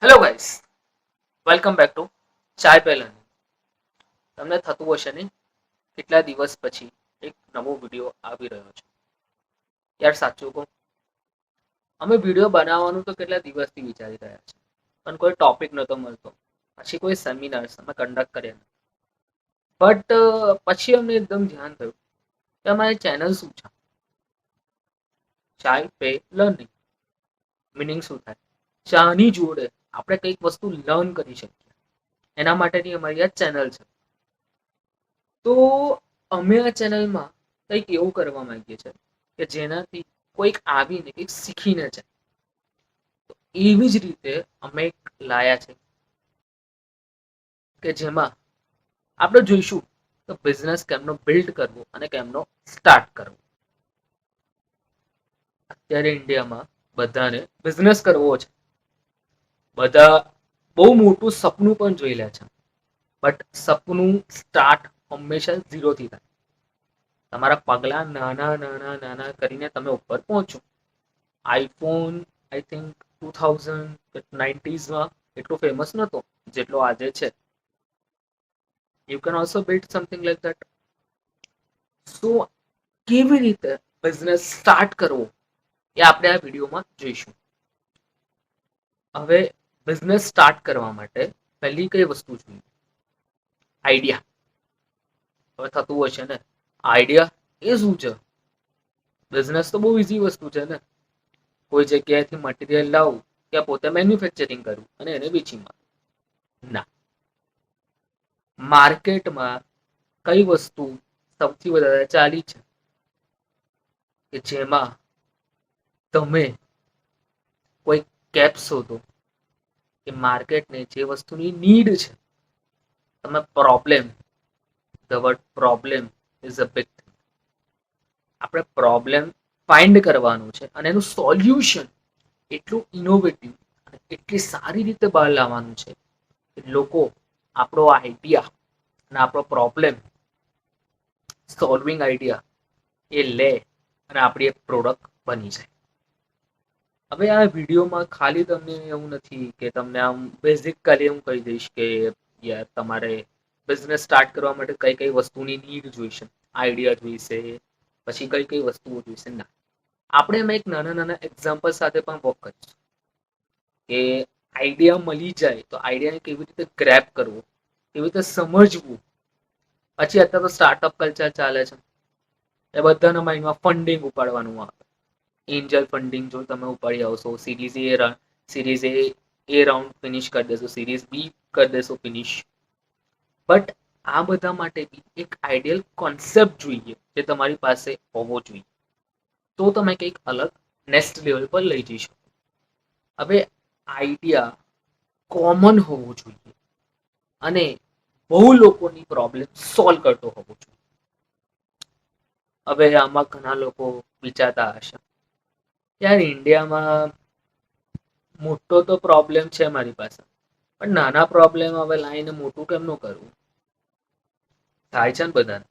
Hello guys, welcome back to ચાય pay learning. તમને થતું હશે ને કેટલા દિવસ પછી એક નવો વિડીયો આવી રહ્યો છે. યાર સાચું કહું, અમે વિડીયો બનાવવાનું તો કેટલા દિવસથી વિચારી રહ્યા છે, પણ કોઈ ટોપિક નહોતો મળતો. પછી કોઈ સેમિનાર્સ અમે કન્ડક્ટ કર્યા, બટ પછી અમને એકદમ ધ્યાન થયું કે અમારી ચેનલ શું છે, ચાય પે લર્નિંગ. મિનિંગ શું થાય? ચાની જોડે આપણે કંઈક વસ્તુ લર્ન કરી શકીએ, એના માટેની અમારી આ ચેનલ છે. તો અમે આ ચેનલમાં કંઈક એવું કરવા માંગીએ છીએ કે જેનાથી કોઈક આવીને કંઈક શીખીને જાય. તો એવી જ રીતે અમે એક લાયા છે કે જેમાં આપણે જોઈશું કે બિઝનેસ કેમનો બિલ્ડ કરવો અને કેમનો સ્ટાર્ટ કરવો. અત્યારે ઇન્ડિયામાં બધાને બિઝનેસ કરવો છે. બધા બહુ મોટું સપનું પણ જોઈ લે છે, બટ સપનું સ્ટાર્ટ હંમેશા ઝીરોથી થાય. તમારા પગલા નાના નાના નાના કરીને તમે ઉપર પહોંચો. આઈફોન આઈ થિંક 2019માં એટલો ફેમસ નહોતો જેટલો આજે છે. You can also build something like that. So કેવી રીતે બિઝનેસ સ્ટાર્ટ કરવો એ આપણે આ વિડીયોમાં જોઈશું. હવે બિઝનેસ સ્ટાર્ટ કરવા માટે પહેલી કઈ વસ્તુ જોઈએ? આઈડિયા. હવે થતું હશે ને, આઈડિયા એ શું છે? બિઝનેસ તો બહુ ઇઝી વસ્તુ છે ને. કોઈ જગ્યાએથી મટીરિયલ લાવું, ત્યાં પોતે મેન્યુફેક્ચરિંગ કરવું અને એને વેચી મારવું. ના, માર્કેટમાં કઈ વસ્તુ સૌથી વધારે ચાલી છે કે જેમાં તમે કોઈ કેપ શોધો કે માર્કેટને જે વસ્તુની નીડ છે, તમે problem, the word problem is a big thing. આપણે પ્રોબ્લેમ ફાઇન્ડ કરવાનું છે અને એનું સોલ્યુશન એટલું ઇનોવેટિવ અને એટલી સારી રીતે બહાર લાવવાનું છે કે લોકો આપણો આઈડિયા અને આપણો પ્રોબ્લેમ સોલ્વિંગ આઈડિયા એ લે અને આપણી એક પ્રોડક્ટ બની જાય. હવે આ વિડીયોમાં ખાલી તમને એવું નથી કે તમને આમ બેઝિક ખાલી હું કહી દઈશ કે યાર તમારે બિઝનેસ સ્ટાર્ટ કરવા માટે કઈ કઈ વસ્તુની નીડ જોઈશે, આઈડિયા જોઈશે, પછી કઈ કઈ વસ્તુઓ જોઈશે. ના, આપણે એમાં એક નાના નાના એક્ઝામ્પલ સાથે પણ વર્ક કરીશું કે આઈડિયા મળી જાય તો આઈડિયાને કેવી રીતે ગ્રેપ કરવો, કેવી રીતે સમજવું. પછી અત્યારે તો સ્ટાર્ટઅપ કલ્ચર ચાલે છે, એ બધાના માઇન્ડમાં ફંડિંગ ઉપાડવાનું આવે. એન્જલ ફંડિંગ જો તમે ઉપાડી આવશો, સિરીઝ એ રાઉન્ડ ફિનિશ કરી દેશો, સિરીઝ બી કરી દેશો ફિનિશ. બટ આ બધા માટે બી એક આઈડિયલ કોન્સેપ્ટ જોઈએ જે તમારી પાસે હોવો જોઈએ, તો તમે કંઈક અલગ નેક્સ્ટ લેવલ પર લઈ જઈ શકો. હવે આઈડિયા કોમન હોવું જોઈએ અને બહુ લોકોની પ્રોબ્લેમ સોલ્વ કરતો હોવો જોઈએ. હવે આમાં ઘણા લોકો વિચારતા હશે, યાર ઇન્ડિયામાં મોટો તો પ્રોબ્લેમ છે મારી પાસે, પણ નાના પ્રોબ્લેમ હવે લાઈને મોટું કેમ નું કરવું? થાય છે ને બધાને.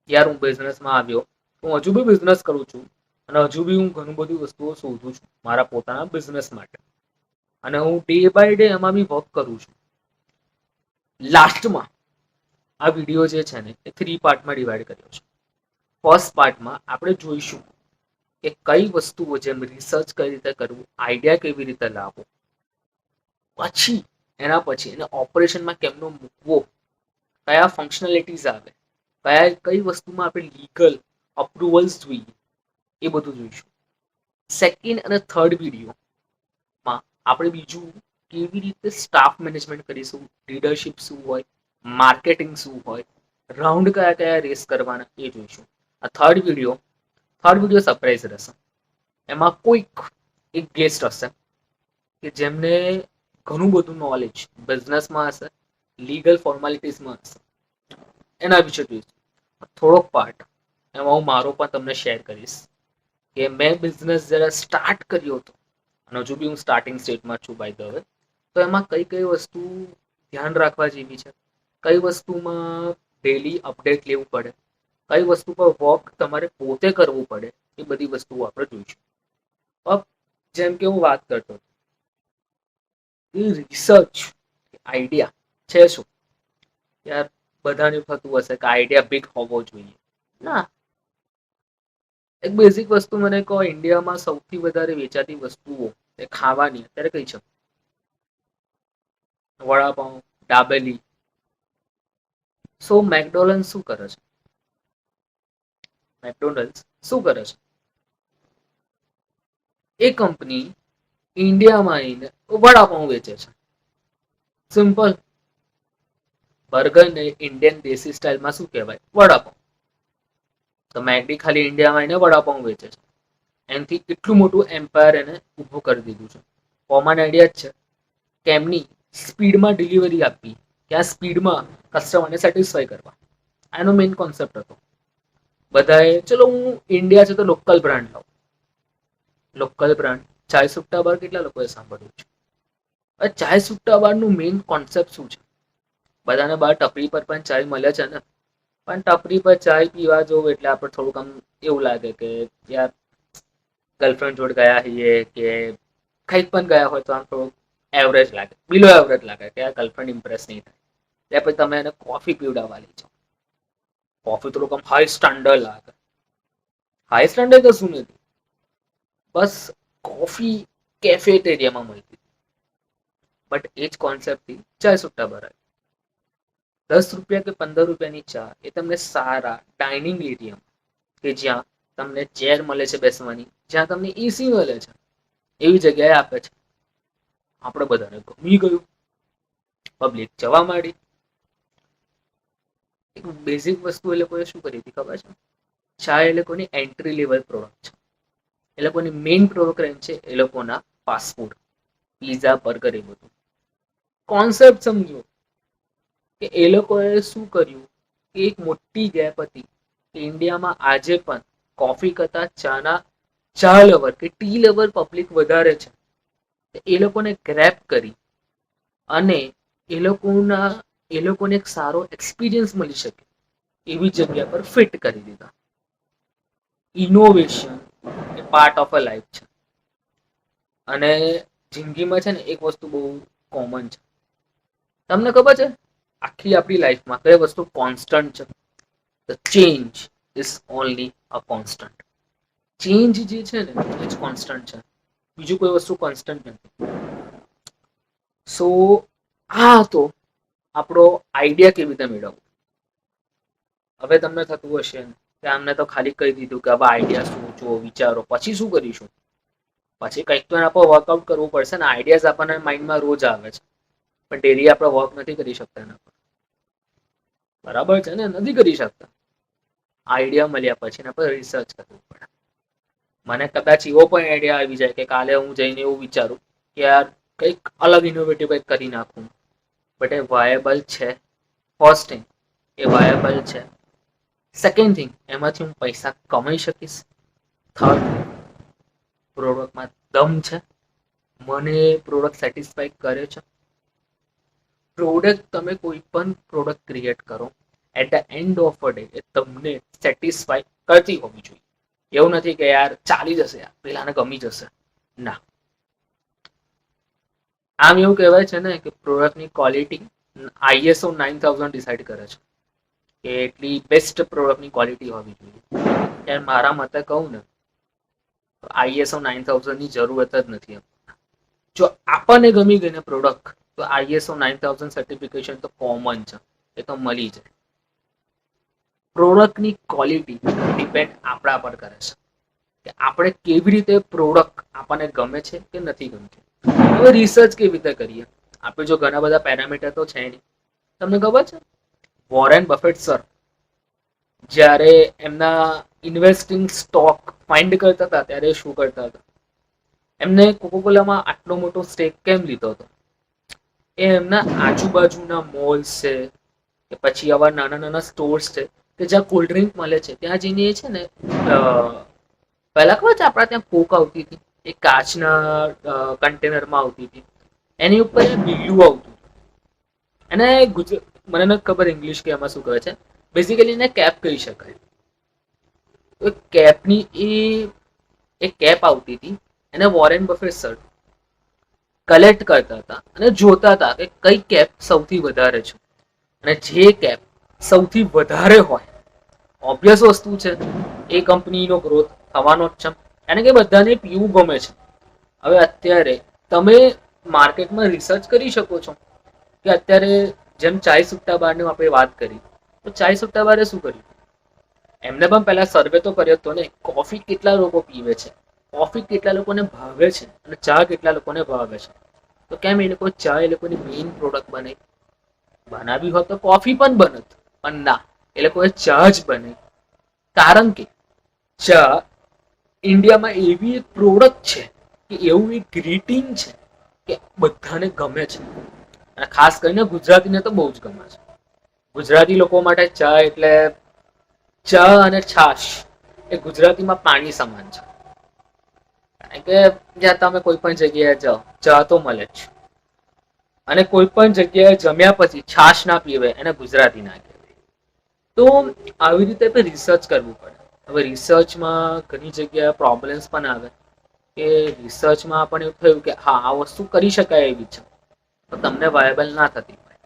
યાર હું બિઝનેસમાં આવ્યો, હું હજુ બી બિઝનેસ કરું છું અને હજુ બી હું ઘણું બધી વસ્તુઓ શોધું છું મારા પોતાના બિઝનેસ માટે, અને હું ડે બાય ડે એમાં બી વર્ક કરું છું. લાસ્ટમાં આ વિડીયો જે છે ને એ 3 પાર્ટમાં ડિવાઈડ કર્યો છે. ફર્સ્ટ પાર્ટમાં આપણે જોઈશું કે કઈ વસ્તુઓ જેમ રિસર્ચ કઈ રીતે કરવું, આઈડિયા કેવી રીતે લાવવો, પછી એના પછી એને ઓપરેશનમાં કેમનો મૂકવો, કયા ફંક્શનાલિટીઝ આવે, કઈ વસ્તુમાં આપણે લીગલ અપ્રુવલ્સ જોઈએ, એ બધું જોઈશું. સેકન્ડ અને થર્ડ વિડીયોમાં આપણે બીજું કેવી રીતે સ્ટાફ મેનેજમેન્ટ કરીશું, લીડરશિપ શું હોય, માર્કેટિંગ શું હોય, રાઉન્ડ કયા કયા રેસ કરવાના એ જોઈશું. આ થર્ડ વિડીયો સરપ્રાઈઝ રહેશે. એમાં કોઈક એક ગેસ્ટ હશે કે જેમને ઘણું બધું નોલેજ બિઝનેસમાં હશે, લીગલ ફોર્માલિટીઝમાં હશે, એના વિશે જોઈશું. થોડોક પાર્ટ એમાં હું મારો પણ તમને શેર કરીશ કે મેં બિઝનેસ જ્યારે સ્ટાર્ટ કર્યો હતો, અને હજુ બી હું સ્ટાર્ટિંગ સ્ટેજમાં છું બાય ધ વે, તો એમાં કઈ કઈ વસ્તુ ધ્યાન રાખવા જેવી છે, કઈ વસ્તુમાં ડેલી અપડેટ લેવું પડે, કઈ વસ્તુ પર વર્ક તમારે પોતે કરવું પડે, એ બધી વસ્તુઓ આપણે જોઈશું. જેમ કે હું વાત કરતો એ રિસર્ચ આઈડિયા છે શું? યાર બધાને થતું હશે કે આઈડિયા બિગ હોવો જોઈએ. ના, એક બેઝિક વસ્તુ મને કહો, ઇન્ડિયામાં સૌથી વધારે વેચાતી વસ્તુઓ એ ખાવાની અત્યારે કઈ છે? વડાપાઉં, દાબેલી. સો મેકડોનલ્ડ શું કરે છે? મેકડોનલ્ડ શું કરે છે? એ કંપની ઇન્ડિયામાં આવીને વડાપાઉં વેચે છે. સિમ્પલ. બર્ગર ને ઇન્ડિયન દેશી સ્ટાઇલમાં શું કહેવાય? વડાપાઉં. તો મેકડી ખાલી ઇન્ડિયામાં આવીને વડાપાઉં વેચે છે. એનાથી કેટલું મોટું એમ્પાયર એને ઊભું કરી દીધું છે. કોમન આઈડિયા જ છે કે એમની સ્પીડમાં ડિલિવરી આપવી, કે આ સ્પીડમાં કસ્ટમરને સેટિસ્ફાય કરવા. આનો મેઇન કોન્સેપ્ટ હતો. બધાએ ચલો હું ઇન્ડિયા છે તો લોકલ બ્રાન્ડ લાવું. લોકલ બ્રાન્ડ ચાય સુટ્ટા બાર કેટલા લોકોએ સાંભળ્યું છે? હવે ચાય સુટ્ટા બારનું મેઇન કોન્સેપ્ટ શું છે? બધાને બહાર ટપરી પર પણ ચાય મળે છે ને, પણ ટપરી પર ચાય પીવા જવું એટલે આપણે થોડુંક આમ એવું લાગે કે યાર ગર્લફ્રેન્ડ જોડે ગયા હોઈએ કે કંઈક પણ ગયા હોય તો આમ થોડુંક એવરેજ લાગે, બિલો એવરેજ લાગે કે આ ગર્લફ્રેન્ડ ઇમ્પ્રેસ નહીં થાય. ત્યાર પછી તમે એને કોફી પીવડાવવા લઈ જાઓ. કોફી થોડુંક આમ હાઈ સ્ટાન્ડર્ડ લાગે. હાઈ સ્ટાન્ડર્ડ તો શું નથી, બસ કોફી કેફેટેરિયામાં મળતી, બટ એ જ કોન્સેપ્ટથી ચાય સુટ્ટા બાર આવી. 10 રૂપિયા કે 15 રૂપિયાની ચા એ તમને સારા ડાઇનિંગ એરિયા, કે જ્યાં તમને ચેર મળે છે બેસવાની, જ્યાં તમને એસી મળે છે, એવી જગ્યાએ આપે છે. આપણે બધાને ગમી ગયું, પબ્લિક જવા માંડી. એક બેઝિક વસ્તુ એ લોકોએ શું કરી હતી ખબર છે? ચા એ લોકોની એન્ટ્રી લેવલ પ્રોડક્ટ છે. એ લોકોની મેઇન પ્રોડક્ટ રેન્જ છે એ લોકોના ફાસ્ટફૂડ, પીઝા, બર્ગર, એ બધું. કોન્સેપ્ટ સમજો કે એ લોકોએ શું કર્યું કે એક મોટી ગેપ હતી કે ઇન્ડિયામાં આજે પણ કોફી કરતા ચા લવર કે ટી લવર પબ્લિક વધારે છે. એ લોકોને ગ્રેપ કરી અને એ લોકોને એક સારો એક્સપિરિયન્સ મળી શકે એવી જગ્યા પર ફિટ કરી દીધા. Innovation A part of a life છે. અને જિંદગીમાં છે ને એક વસ્તુ બહુ કોમન છે. તમને ખબર છે આખી આપણી લાઈફમાં કઈ વસ્તુ કોન્સ્ટન્ટ છે? The change is only a constant. Change જે છે ને એ જ કોન્સ્ટન્ટ છે, બીજું કોઈ વસ્તુ કોન્સ્ટન્ટ નથી. સો આ હતો આપણો આઈડિયા કેવી રીતે મેળવવો. હવે તમને થતું હશે કે આમને તો ખાલી કહી દીધું કે હવે આઈડિયા સોચો, વિચારો, પછી શું કરીશું? પછી કંઈક તો એના પર વર્કઆઉટ કરવું પડશે ને. આઈડિયાઝ આપણને માઇન્ડમાં રોજ આવે છે, પણ ડેલી આપણે વર્ક નથી કરી શકતા એના પર. બરાબર છે ને? નથી કરી શકતા. આઈડિયા મળ્યા પછી એના પર રિસર્ચ કરવું પડે. મને કદાચ એવો પણ આઈડિયા આવી જાય કે કાલે હું જઈને એવું વિચારું કે યાર કંઈક અલગ ઇનોવેટિવ કંઈક કરી નાખું, બટ એ વાયેબલ છે? ફર્સ્ટ થિંગ એ વાયેબલ છે. સેકન્ડ થિંગ એમાંથી હું પૈસા કમાઈ શકીશ. થર્ડ પ્રોડક્ટમાં દમ છે, મને પ્રોડક્ટ સેટિસ્ફાઈ કરે છે. પ્રોડક્ટ તમે કોઈ પણ પ્રોડક્ટ ક્રિએટ કરો, at the end of a day એ તમને સેટિસ્ફાઈ કરતી હોવી જોઈએ. એવું નથી કે યાર ચાલી જશે, યાર પેલાને ગમી જશે, ના. આમ એવું કહેવાય છે ને કે પ્રોડક્ટની ક્વોલિટી ISO 9000 ડિસાઇડ કરે છે કે એટલી બેસ્ટ પ્રોડક્ટની ક્વોલિટી હોવી જોઈએ. ત્યારે મારા મતે કહું ને તો ISO 9000 ની જરૂરત જ નથી. જો આપણને ગમી ગઈ ને પ્રોડક્ટ, તો ISO 9000 સર્ટિફિકેશન તો કોમન છે, એ તો મળી જાય. પ્રોડક્ટની ક્વોલિટી ડિપેન્ડ આપણા પર કરે છે કે આપણે કેવી રીતે પ્રોડક્ટ આપણને ગમે છે કે નથી ગમતી. હવે રિસર્ચ કેવી રીતે કરીએ? આપણે જો ઘણા બધા પેરામીટર તો છે નહીં. તમને ખબર છે વોરેન બફેટ સર જ્યારે એમના ઇન્વેસ્ટિંગ સ્ટોક ફાઇન્ડ કરતા હતા ત્યારે શું કરતા હતા? એમને કોકોકોલામાં આટલો મોટો સ્ટેક કેમ લીધો હતો? એ એમના આજુબાજુના મોલ્સ છે કે પછી આવા નાના નાના સ્ટોર્સ છે કે જ્યાં કોલ્ડ ડ્રિંક મળે છે, ત્યાં જઈને એ છે ને પહેલા ખબર છે આપણા ત્યાં કોક આવતી હતી, એ કાચના કન્ટેનરમાં આવતી હતી, એની ઉપર બીયું આવતું. એને મને નથી ખબર ઇંગ્લિશ કે એમાં શું કહે છે, બેઝિકલી એને કેપ કહી શકાય. કેપની એ કેપ આવતી હતી, એને વોરેન બફેટ સર કલેક્ટ કરતા હતા અને જોતા હતા કે કઈ કેપ સૌથી વધારે છે, અને જે કેપ સૌથી વધારે હોય, ઓબ્વિયસ વસ્તુ છે એ કંપનીનો ગ્રોથ થવાનો જ છે, એને કે બધાને પીવું ગમે છે. હવે અત્યારે તમે માર્કેટમાં રિસર્ચ કરી શકો છો કે અત્યારે જેમ ચાય સુટ્ટા બારની આપણે વાત કરી, તો ચાય સુટ્ટા બારે શું કર્યું, એમને પણ પહેલા સર્વે તો કર્યો હતો ને, કોફી કેટલા લોકો પીવે છે, કોફી કેટલા લોકોને ભાવે છે, અને ચા કેટલા લોકોને ભાવે છે. તો કેમ એ લોકો ચા એ લોકોની મેઇન પ્રોડક્ટ બનાવી હોત તો કોફી પણ બનત, પણ ના, એ લોકોએ ચા જ બનાવી. કારણ કે ચા ઇન્ડિયામાં એવી એક પ્રોડક્ટ છે કે એવું એક ગ્રીટિંગ છે કે બધાને ગમે છે, અને ખાસ કરીને ગુજરાતીને તો બહુ જ ગમે છે. ગુજરાતી લોકો માટે ચા એટલે ચા અને છાશ એ ગુજરાતીમાં પાણી સમાન છે. કારણ કે જ્યાં તમે કોઈ પણ જગ્યાએ જાઓ, ચા તો મળે જ, અને કોઈ પણ જગ્યાએ જમ્યા પછી છાશ ના પીવે એને ગુજરાતી ના કહેવાય. તો આવી રીતે રિસર્ચ કરવું પડે. હવે રિસર્ચમાં ઘણી જગ્યાએ પ્રોબ્લેમ્સ પણ આવે કે રિસર્ચમાં પણ એવું થયું કે હા આ વસ્તુ કરી શકાય એવી છે, તો તમને વાયબલ ના થતી હોય,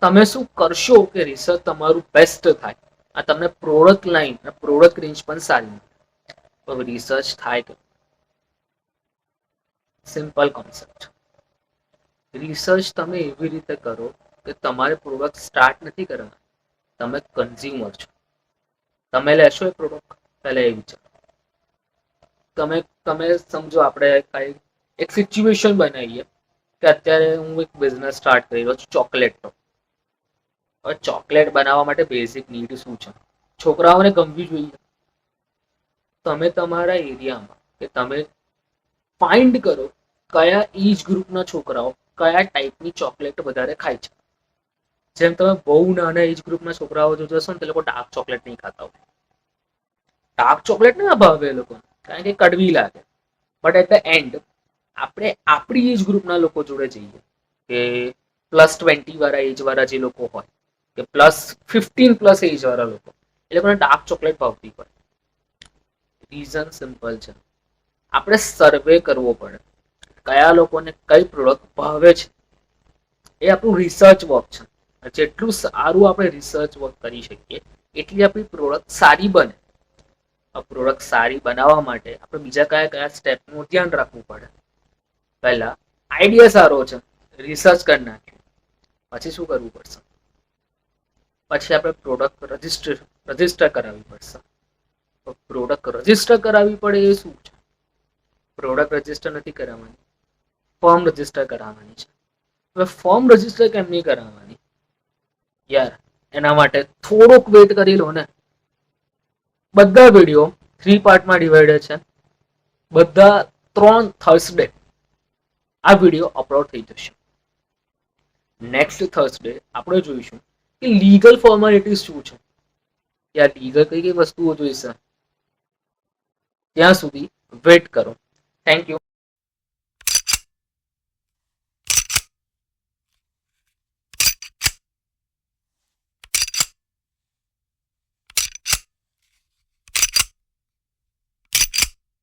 તમે શું કરશો કે રિસર્ચ તમારું બેસ્ટ થાય, આ તમને પ્રોડક્ટ લાઈન પ્રોડક્ટ રેન્જ પણ સારી. તો રિસર્ચ થાય તો સિમ્પલ કોન્સેપ્ટ. રિસર્ચ તમે એવી રીતે કરો કે તમારે પ્રોડક્ટ સ્ટાર્ટ નથી કરવાના, તમે કન્ઝ્યુમર છો, તમે લેશો એ પ્રોડક્ટ, પહેલા એ વિચારો. તમે તમે સમજો આપણે કઈ એક સિચ્યુએશન બનાવીએ કે અત્યારે હું એક બિઝનેસ સ્ટાર્ટ કરી રહ્યો છું ચોકલેટનો. હવે ચોકલેટ બનાવવા માટે બેઝિક નીડ શું છે, છોકરાઓને ગમવી જોઈએ. તમે તમારા એરિયામાં કે તમે ફાઇન્ડ કરો કયા એજ ગ્રુપના છોકરાઓ કયા ટાઈપની ચોકલેટ વધારે ખાય છે. જેમ તમે બહુ નાના એજ ગ્રુપના છોકરાઓ જો જશો ને તે લોકો ડાર્ક ચોકલેટ નહીં ખાતા હોય. ડાર્ક ચોકલેટ ના ભાવે એ લોકો, કારણ કે કડવી લાગે. બટ એટ ધ એન્ડ આપણે આપણી એજ ગ્રુપના લોકો જોડે જઈએ કે +20 વાળા એજ વાળા જે લોકો હોય કે +15+ એજ વાળા લોકો, એ લોકોને ડાર્ક ચોકલેટ ભાવતી હોય. રીઝન સિમ્પલ છે, આપણે સર્વે કરવો પડે કયા લોકોને કઈ પ્રોડક્ટ ભાવે છે. એ આપણું રિસર્ચ વર્ક છે. જેટલું સારું આપણે રિસર્ચ વર્ક કરી શકીએ એટલી આપણી પ્રોડક્ટ સારી બને. પ્રોડક્ટ સારી બનાવવા માટે આપણે બીજા કયા કયા સ્ટેપનું ધ્યાન રાખવું પડે. પહેલા આઈડિયા સારો છે, રિસર્ચ કરી નાખ્યું, પછી શું કરવું પડશે, પછી આપણે પ્રોડક્ટ રજિસ્ટર કરાવવી પડશે. પ્રોડક્ટ રજિસ્ટર કરાવવી પડે એ શું છે, પ્રોડક્ટ રજિસ્ટર નથી કરાવવાની, ફોર્મ રજિસ્ટર કરાવવાની છે. હવે ફોર્મ રજિસ્ટર કેમ નહીં કરાવવાની યાર, એના માટે થોડોક વેટ કરી લો ને. બધા વિડીયો 3 પાર્ટમાં ડિવાઇડેડ છે, બધા 3 થર્સડે આ વિડીયો અપલોડ થઈ જશે. નેક્સ્ટ થર્સડે આપણે જોઈશું કે લીગલ ફોર્માલિટીઝ શું છે, યાર લીગલ કઈ કઈ વસ્તુઓ જોઈશે. ત્યાં સુધી વેટ કરો. Thank you.